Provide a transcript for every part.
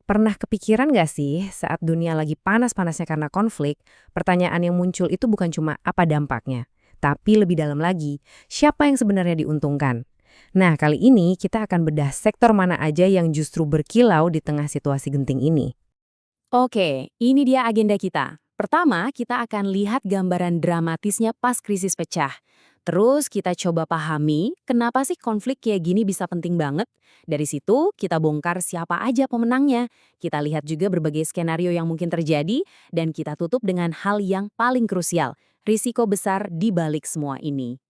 Pernah kepikiran nggak sih saat dunia lagi panas-panasnya karena konflik, pertanyaan yang muncul itu bukan cuma apa dampaknya, tapi lebih dalam lagi, siapa yang sebenarnya diuntungkan? Nah, kali ini kita akan bedah sektor mana aja yang justru berkilau di tengah situasi genting ini. Oke, ini dia agenda kita. Pertama, kita akan lihat gambaran dramatisnya pas krisis pecah. Terus kita coba pahami kenapa sih konflik kayak gini bisa penting banget. Dari situ kita bongkar siapa aja pemenangnya. Kita lihat juga berbagai skenario yang mungkin terjadi dan kita tutup dengan hal yang paling krusial, risiko besar di balik semua ini.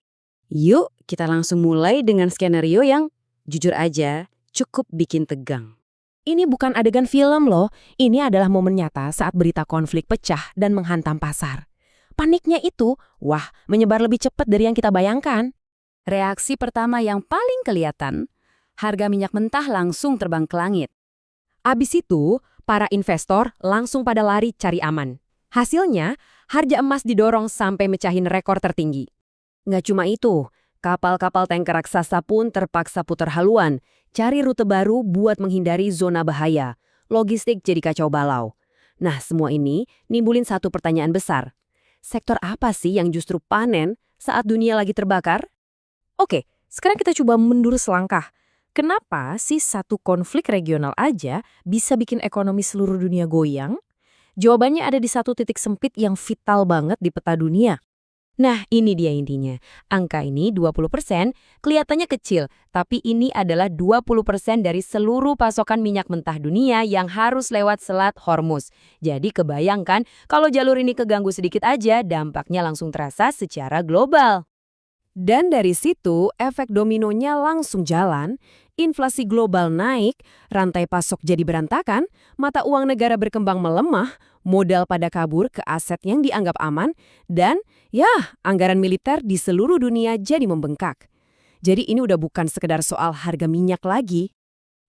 Yuk, kita langsung mulai dengan skenario yang, jujur aja, cukup bikin tegang. Ini bukan adegan film loh, ini adalah momen nyata saat berita konflik pecah dan menghantam pasar. Paniknya itu, wah, menyebar lebih cepat dari yang kita bayangkan. Reaksi pertama yang paling kelihatan, harga minyak mentah langsung terbang ke langit. Abis itu, para investor langsung pada lari cari aman. Hasilnya, harga emas didorong sampai mecahin rekor tertinggi. Nggak cuma itu, kapal-kapal tanker raksasa pun terpaksa putar haluan, cari rute baru buat menghindari zona bahaya. Logistik jadi kacau balau. Nah, semua ini nimbulin satu pertanyaan besar. Sektor apa sih yang justru panen saat dunia lagi terbakar? Oke, sekarang kita coba mundur selangkah. Kenapa sih satu konflik regional aja bisa bikin ekonomi seluruh dunia goyang? Jawabannya ada di satu titik sempit yang vital banget di peta dunia. Nah, ini dia intinya. Angka ini 20% kelihatannya kecil, tapi ini adalah 20% dari seluruh pasokan minyak mentah dunia yang harus lewat Selat Hormuz. Jadi kebayangkan kalau jalur ini keganggu sedikit aja, dampaknya langsung terasa secara global. Dan dari situ, efek dominonya langsung jalan, inflasi global naik, rantai pasok jadi berantakan, mata uang negara berkembang melemah, modal pada kabur ke aset yang dianggap aman, dan ya, anggaran militer di seluruh dunia jadi membengkak. Jadi ini udah bukan sekedar soal harga minyak lagi.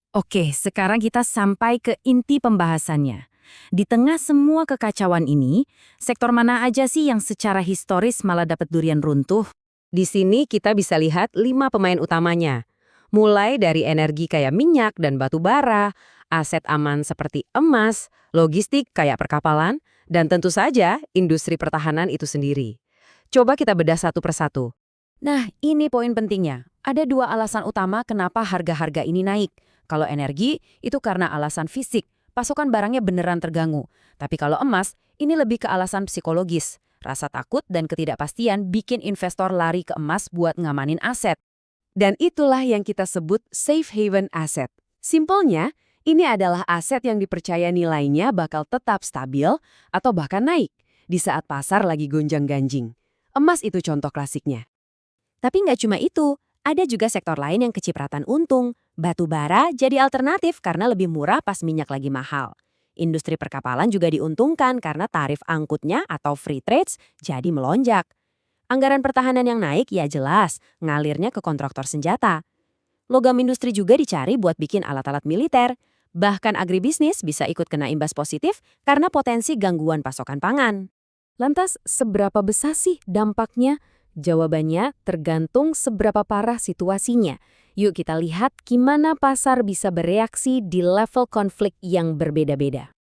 Oke, sekarang kita sampai ke inti pembahasannya. Di tengah semua kekacauan ini, sektor mana aja sih yang secara historis malah dapat durian runtuh? Di sini kita bisa lihat 5 pemain utamanya. Mulai dari energi kayak minyak dan batu bara, aset aman seperti emas, logistik kayak perkapalan, dan tentu saja industri pertahanan itu sendiri. Coba kita bedah satu persatu. Nah, ini poin pentingnya. Ada dua alasan utama kenapa harga-harga ini naik. Kalau energi, itu karena alasan fisik. Pasokan barangnya beneran terganggu. Tapi kalau emas, ini lebih ke alasan psikologis. Rasa takut dan ketidakpastian bikin investor lari ke emas buat ngamanin aset. Dan itulah yang kita sebut safe haven asset. Simpelnya, ini adalah aset yang dipercaya nilainya bakal tetap stabil atau bahkan naik di saat pasar lagi gonjang-ganjing. Emas itu contoh klasiknya. Tapi nggak cuma itu, ada juga sektor lain yang kecipratan untung. Batu bara jadi alternatif karena lebih murah pas minyak lagi mahal. Industri perkapalan juga diuntungkan karena tarif angkutnya atau free trades jadi melonjak. Anggaran pertahanan yang naik ya jelas, ngalirnya ke kontraktor senjata. Logam industri juga dicari buat bikin alat-alat militer. Bahkan agribisnis bisa ikut kena imbas positif karena potensi gangguan pasokan pangan. Lantas, seberapa besar sih dampaknya? Jawabannya tergantung seberapa parah situasinya. Yuk kita lihat gimana pasar bisa bereaksi di level konflik yang berbeda-beda.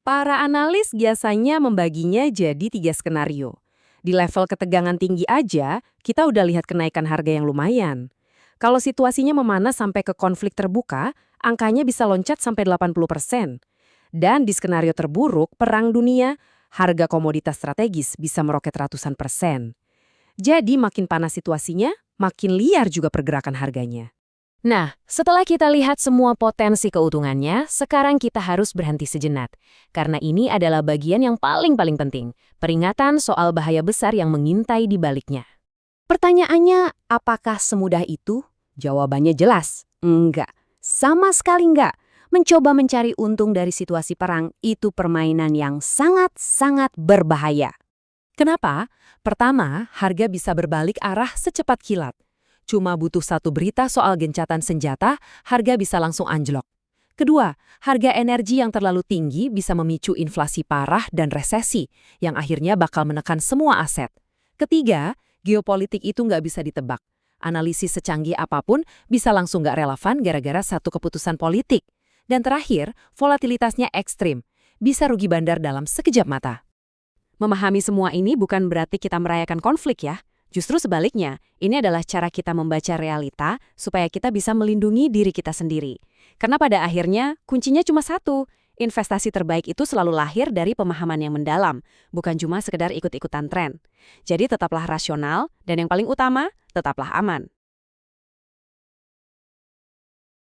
Para analis biasanya membaginya jadi 3 skenario. Di level ketegangan tinggi aja, kita udah lihat kenaikan harga yang lumayan. Kalau situasinya memanas sampai ke konflik terbuka, angkanya bisa loncat sampai 80%. Dan di skenario terburuk, perang dunia, harga komoditas strategis bisa meroket ratusan persen. Jadi makin panas situasinya, makin liar juga pergerakan harganya. Nah, setelah kita lihat semua potensi keuntungannya, sekarang kita harus berhenti sejenak. Karena ini adalah bagian yang paling penting, peringatan soal bahaya besar yang mengintai di baliknya. Pertanyaannya, apakah semudah itu? Jawabannya jelas, enggak. Sama sekali enggak. Mencoba mencari untung dari situasi perang itu permainan yang sangat berbahaya. Kenapa? Pertama, harga bisa berbalik arah secepat kilat. Cuma butuh satu berita soal gencatan senjata, harga bisa langsung anjlok. Kedua, harga energi yang terlalu tinggi bisa memicu inflasi parah dan resesi, yang akhirnya bakal menekan semua aset. Ketiga, geopolitik itu nggak bisa ditebak. Analisis secanggih apapun bisa langsung nggak relevan gara-gara satu keputusan politik. Dan terakhir, volatilitasnya ekstrim. Bisa rugi bandar dalam sekejap mata. Memahami semua ini bukan berarti kita merayakan konflik ya. Justru sebaliknya, ini adalah cara kita membaca realita supaya kita bisa melindungi diri kita sendiri. Karena pada akhirnya, kuncinya cuma satu. Investasi terbaik itu selalu lahir dari pemahaman yang mendalam, bukan cuma sekedar ikut-ikutan tren. Jadi tetaplah rasional, dan yang paling utama, tetaplah aman.